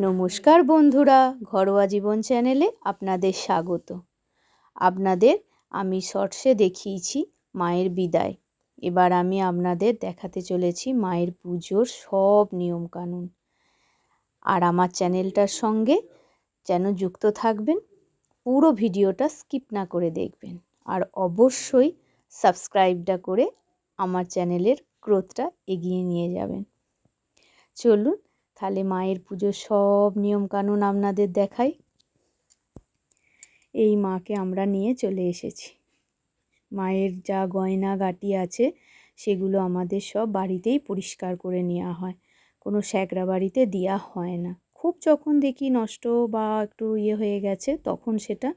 নমস্কার বন্ধুরা, ঘরোয়া জীবন চ্যানেলে আপনাদের স্বাগত। আপনাদের আমি শর্টসে দেখিয়েছি মায়ের বিদায়। এবার আমি আপনাদের দেখাতে চলেছি মায়ের পুজোর সব নিয়মকানুন। আর আমার চ্যানেলটার সঙ্গে যেন যুক্ত থাকবেন, পুরো ভিডিওটা স্কিপ না করে দেখবেন। আর অবশ্যই সাবস্ক্রাইবটা করে আমার চ্যানেলের গ্রোথটা এগিয়ে নিয়ে যাবেন। চলুন তাহলে মায়ের পুজোর সব নিয়মকানুন আপনাদের দেখাই। এই মাকে আমরা নিয়ে চলে এসেছি। মায়ের যা গয়না গাটি আছে সেগুলো আমাদের সব বাড়িতেই পরিষ্কার করে নেওয়া হয়, কোনো স্যাকরা বাড়িতে দেওয়া হয় না। খুব যখন দেখি নষ্ট বা একটু হয়ে গেছে তখন সেটা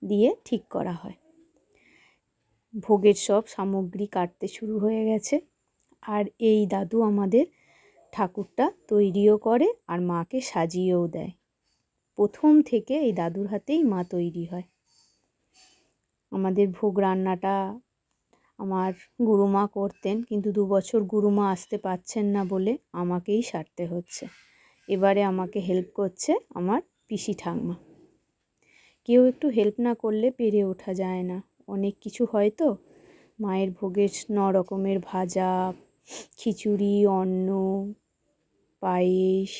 দিয়ে ঠিক করা হয়। ভোগের সব সামগ্রী কাটতে শুরু হয়ে গেছে। আর এই দাদু আমাদের ঠাকুরটা তৈরিও করে আর মাকে সাজিয়েও দেয়। প্রথম থেকে এই দাদুর হাতেই মা তৈরি হয়। আমাদের ভোগ রান্নাটা আমার গুরুমা করতেন, কিন্তু 2 বছর গুরুমা আসতে পারছেন না বলে আমাকেই সারতে হচ্ছে। এবারে আমাকে হেল্প করছে আমার পিসি ঠাকমা। কেউ একটু হেল্প না করলে পেরে ওঠা যায় না, অনেক কিছু হয় তো। মায়ের ভোগের 9 রকমের ভাজা, খিচুড়ি, অন্ন, পায়েস,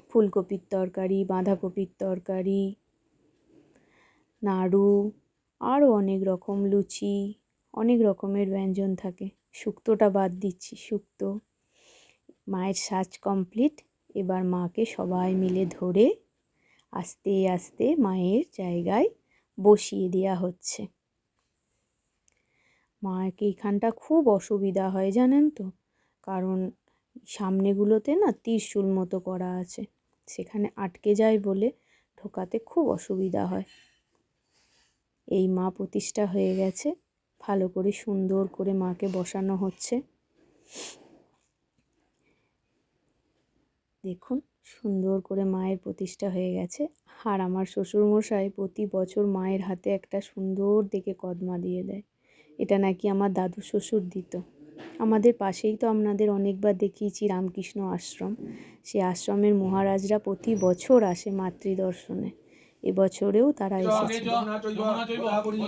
ফুলকপির তরকারি, বাঁধাকপির তরকারি, নাড়ু, আরও অনেক রকম লুচি, অনেক রকমের ব্যঞ্জন থাকে। শুক্তোটা বাদ দিচ্ছি, শুক্তো। মায়ের সাজ কমপ্লিট। এবার মাকে সবাই মিলে ধরে আস্তে আস্তে মায়ের জায়গায় বসিয়ে দেওয়া হচ্ছে। মাকে এখানটা খুব অসুবিধা হয় জানেন তো, কারণ সামনেগুলোতে না ত্রিশূল মতো করা আছে, সেখানে আটকে যায় বলে ঢোকাতে খুব অসুবিধা হয়। এই মা প্রতিষ্ঠা হয়ে গেছে, ভালো করে সুন্দর করে মাকে বসানো হচ্ছে। দেখুন সুন্দর করে মায়ের প্রতিষ্ঠা হয়ে গেছে। আর আমার শ্বশুরমশাই প্রতি বছর মায়ের হাতে একটা সুন্দর দেখে কদমা দিয়ে দেয়। এটা নাকি আমার দাদু শ্বশুর দিত। আমাদের পাশেই তো আপনাদের অনেকবার দেখিয়েছি রামকৃষ্ণ আশ্রম, সে আশ্রমের মহারাজরা প্রতি বছর আসে মাতৃদর্শনে। এবছরেও তারা এসেছে।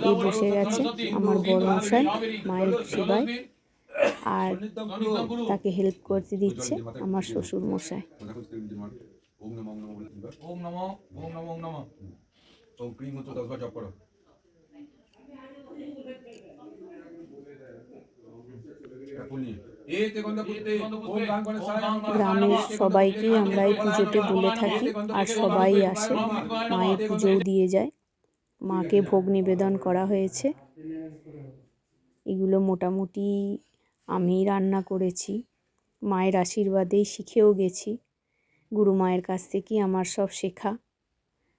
এই বসে গেছে আমার বড় মশাই মায়ের সেবায়, আর তাকে হেল্প করতে দিচ্ছে আমার শ্বশুর মশাই। গ্রামের সবাইকেই আমরা এই পুজোতে বলে থাকি, আর সবাই আসে, মায়ের পুজোও দিয়ে যায়। মাকে ভোগ নিবেদন করা হয়েছে। এগুলো মোটামুটি আমি রান্না করেছি, মায়ের আশীর্বাদেই শিখেও গেছি। গুরু মায়ের কাছ থেকেই আমার সব শেখা।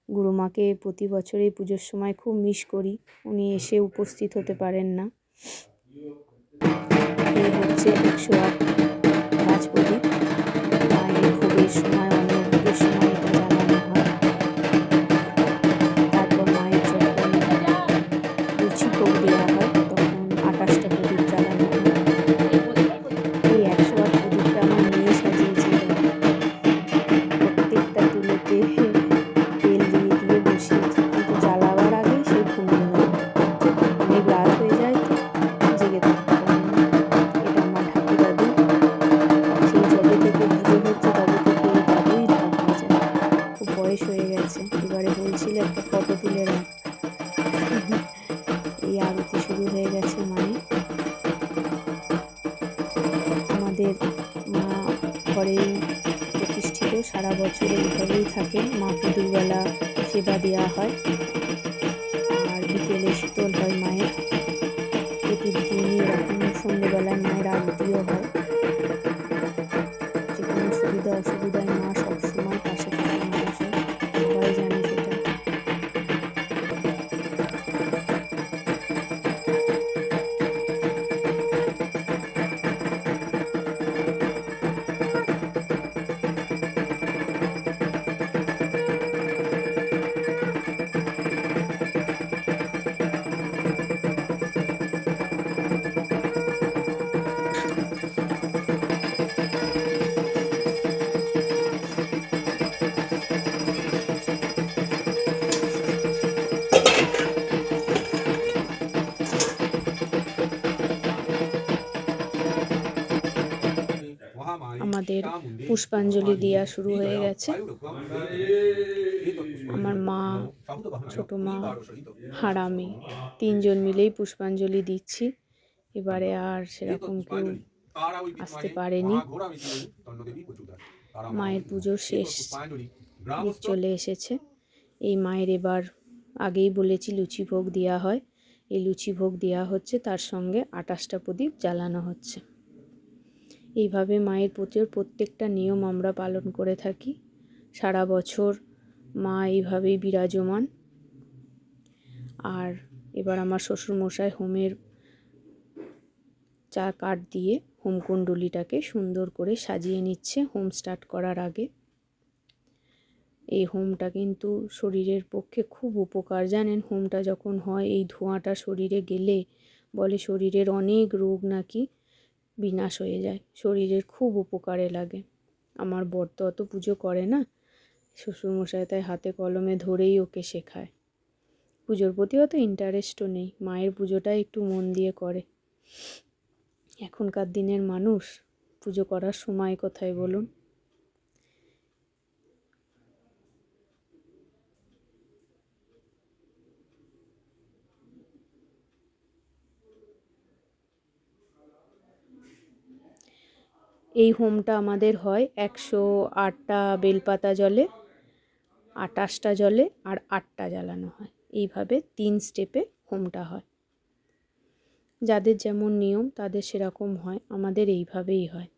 গুরুমাকে প্রতি বছর এই পুজোর সময় খুব মিস করি, উনি এসে উপস্থিত হতে পারেন না। এই হচ্ছে 108 গাছ প্রদীপ। মায়ের ভোগের সময়, অন্নভোগের সময় এটা জ্বালানো হয়। তারপর মায়ের যখন লুচি ভোগ দেওয়া হয় তখন 28টা প্রদীপ জ্বালানো হয়। এই 108 প্রদীপটা আমার মেয়ে সাজিয়েছিল। প্রত্যেকটা তুলোতে তেল দিয়ে দিয়ে বসিয়েছি, কিন্তু জ্বালাবার আগেই সে ঘুমিয়ে গেল। অনেক রাত হয়ে যায় তো, জেগে থাকতে পারে না। এটা আমার ঠাকুর দাদু। সেই যবে থেকে পুজো হচ্ছে তবে থেকে এই দাদুই ঢাক বাজায়। খুব বয়স হয়ে গেছে। এবারে বলছিল একটা ফটো তুলে রাখ। এই আরতি শুরু হয়ে গেছে মায়ের। আমাদের মা ঘরেই প্রতিষ্ঠিত, সারা বছর এইভাবেই থাকে। মাকে দুবেলা সেবা দেওয়া হয়, আর বিকেলে শীতল হয় মায়ের। প্রতিদিনই এরকম সন্ধ্যেবেলায় মায়ের আরতিও হয়। যে কোনো সুবিধা অসুবিধায় মা সবসময় পাশে থাকে মানুষের, সবাই জানে সেটা। আমাদের পুষ্পাঞ্জলি দেওয়া শুরু হয়ে গেছে। আমার মা, ছোটো মা আর আমি তিনজন মিলেই পুষ্পাঞ্জলি দিচ্ছি। এবারে আর সেরকম কেউ আসতে পারেনি। মায়ের পুজো শেষ দিক চলে এসেছে। এই মায়ের এবার আগেই বলেছি লুচি ভোগ দেওয়া হয়। এই লুচি ভোগ দেওয়া হচ্ছে, তার সঙ্গে 28টা প্রদীপ জ্বালানো হচ্ছে। এইভাবে মায়ের পুজোর প্রত্যেকটা নিয়ম আমরা পালন করে থাকি। সারা বছর মা এইভাবেই বিরাজমান। আর এবার আমার শ্বশুরমশাই হোমের কাঠ দিয়ে হোমকুণ্ডলীটাকে সুন্দর করে সাজিয়ে নিচ্ছে হোম স্টার্ট করার আগে। এই হোমটা কিন্তু শরীরের পক্ষে খুব উপকার, জানেন? হোমটা যখন হয়, এই ধোঁয়াটা শরীরে গেলে বলে শরীরের অনেক রোগ নাকি বিনাশ হয়ে যায়, শরীরের খুব উপকারে লাগে। আমার বর তো অত পুজো করে না, শ্বশুরমশাই তাই হাতে কলমে ধরেই ওকে শেখায়। পুজোর প্রতি অত ইন্টারেস্টও নেই, মায়ের পুজোটা একটু মন দিয়ে করে। এখনকার দিনের মানুষ পুজো করার সময় কোথায় বলুন? এই হোমটা আমাদের হয় 108টা বেলপাতা জলে, 28টা জলে আর 8টা জ্বালানো হয়। এইভাবে 3 স্টেপে হোমটা হয়। যাদের যেমন নিয়ম তাদের সেরকম হয়, আমাদের এইভাবেই হয়।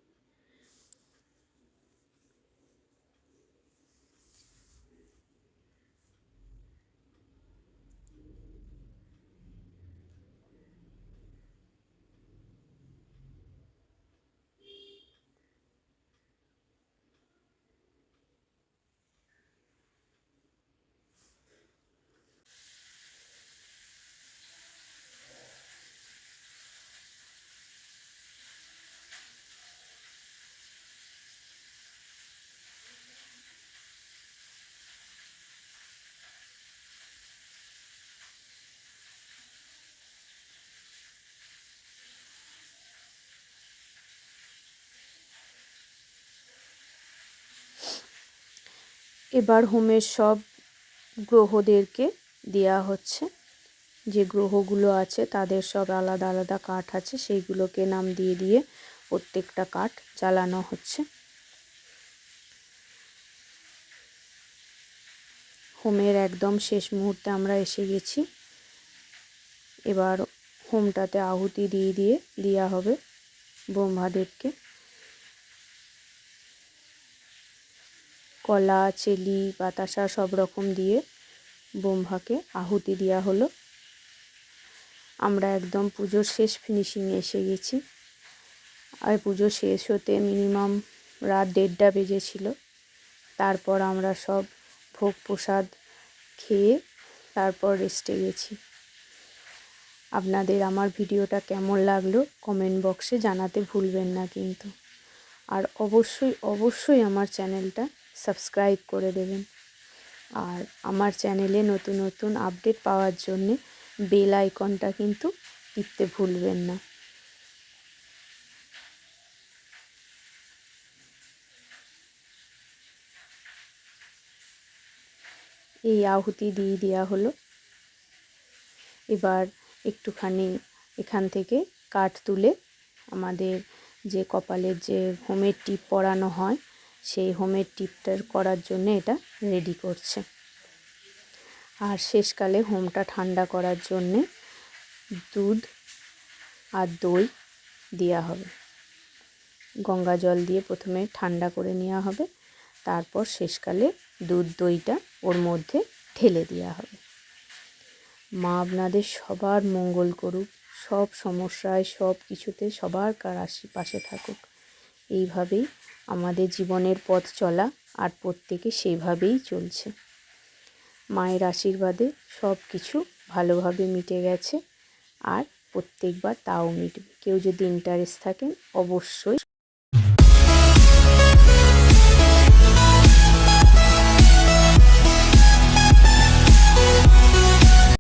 এবার হোমের সব গ্রহদেরকে দেয়া হচ্ছে। যে গ্রহগুলো আছে তাদের সব আলাদা আলাদা কাঠ আছে, সেইগুলোকে নাম দিয়ে দিয়ে প্রত্যেকটা কাঠ জ্বালানো হচ্ছে। হোমের একদম শেষ মুহূর্তে আমরা এসে গেছি। এবার হোমটাতে আহুতি দিয়ে দেওয়া হবে ব্রহ্মাদেবকে। কলা, চেলি, বাতাসা সব রকম দিয়ে ব্রহ্মাকে আহুতি দেওয়া হলো। আমরা একদম পুজোর শেষ ফিনিশিংয়ে এসে গেছি। আর পুজো শেষ হতে মিনিমাম রাত 1:30 বেজেছিল। তারপর আমরা সব ভোগ প্রসাদ খেয়ে তারপর রেস্টে গেছি। আপনাদের আমার ভিডিওটা কেমন লাগলো কমেন্ট বক্সে জানাতে ভুলবেন না কিন্তু। আর অবশ্যই আমার চ্যানেলটা সাবস্ক্রাইব করে দেবেন। আর আমার চ্যানেলে নতুন নতুন আপডেট পাওয়ার জন্যে বেল আইকনটা কিন্তু টিপতে ভুলবেন না। এই আহুতি দিয়ে দেওয়া হলো। এবার একটুখানি এখান থেকে কাঠ তুলে আমাদের যে কপালের যে হোমের টিপ পরানো হয়, সেই হোমের টিপটার করার জন্য এটা রেডি করছে। আর শেষকালে হোমটা ঠান্ডা করার জন্যে দুধ আর দই দেওয়া হবে। গঙ্গা জল দিয়ে প্রথমে ঠান্ডা করে নেওয়া হবে, তারপর শেষকালে দুধ দইটা ওর মধ্যে ঢেলে দেওয়া হবে। মা আপনাদের সবার মঙ্গল করুক, সব সমস্যায় সব কিছুতে সবার পাশে থাকুক। এইভাবেই আমাদের জীবনের পথ চলা, আর প্রত্যেকে সেইভাবেই চলছে। মায়ের আশীর্বাদে সব কিছু ভালোভাবে মিটে গেছে, আর প্রত্যেকবার তাও মিটবে। কেউ যদি ইন্টারেস্ট থাকেন অবশ্যই